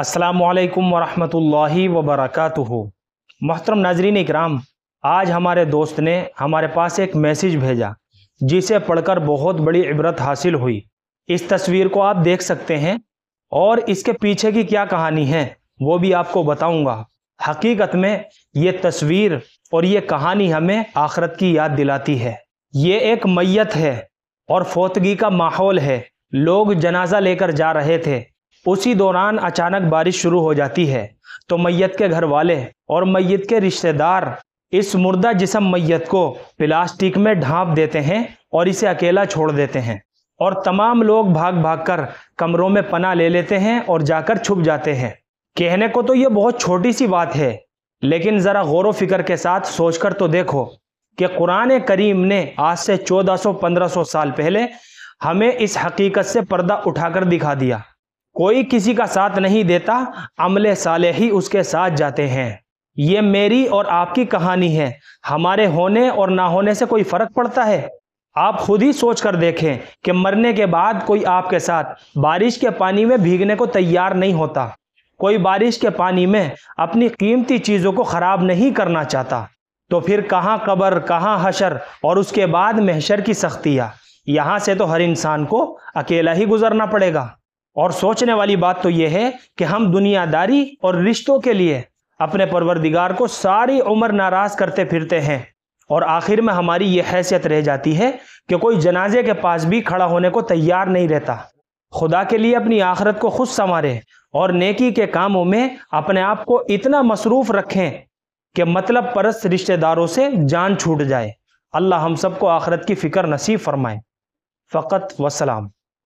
अस्सलामुअलैकुम वरहमतुल्लाहि वबरकातुहू। मोहतरम नाजरीन इकराम, आज हमारे दोस्त ने हमारे पास एक मैसेज भेजा जिसे पढ़कर बहुत बड़ी इबरत हासिल हुई। इस तस्वीर को आप देख सकते हैं और इसके पीछे की क्या कहानी है वो भी आपको बताऊंगा। हकीकत में ये तस्वीर और ये कहानी हमें आखिरत की याद दिलाती है। ये एक मैयत है और फौतगी का माहौल है। लोग जनाजा लेकर जा रहे थे, उसी दौरान अचानक बारिश शुरू हो जाती है तो मैयत के घर वाले और मैयत के रिश्तेदार इस मुर्दा जिस्म मैयत को प्लास्टिक में ढांप देते हैं और इसे अकेला छोड़ देते हैं और तमाम लोग भाग भाग कर कमरों में पनाह ले लेते हैं और जाकर छुप जाते हैं। कहने को तो ये बहुत छोटी सी बात है, लेकिन ज़रा गौर व फिक्र के साथ सोचकर तो देखो कि कुरान करीम ने आज से 1400-1500 साल पहले हमें इस हकीकत से पर्दा उठाकर दिखा दिया। कोई किसी का साथ नहीं देता, अमले साले ही उसके साथ जाते हैं। ये मेरी और आपकी कहानी है। हमारे होने और ना होने से कोई फर्क पड़ता है? आप खुद ही सोच कर देखें कि मरने के बाद कोई आपके साथ बारिश के पानी में भीगने को तैयार नहीं होता। कोई बारिश के पानी में अपनी कीमती चीज़ों को ख़राब नहीं करना चाहता, तो फिर कहाँ कब्र, कहाँ हशर और उसके बाद महशर की सख्तियाँ। यहाँ से तो हर इंसान को अकेला ही गुजरना पड़ेगा। और सोचने वाली बात तो यह है कि हम दुनियादारी और रिश्तों के लिए अपने परवरदिगार को सारी उम्र नाराज़ करते फिरते हैं और आखिर में हमारी ये हैसियत रह जाती है कि कोई जनाजे के पास भी खड़ा होने को तैयार नहीं रहता। खुदा के लिए अपनी आखिरत को खुद संवारें और नेकी के कामों में अपने आप को इतना मसरूफ़ रखें कि मतलब परस्त रिश्तेदारों से जान छूट जाए। अल्लाह हम सबको आखिरत की फ़िक्र नसीब फरमाए। फ़कत वसलाम।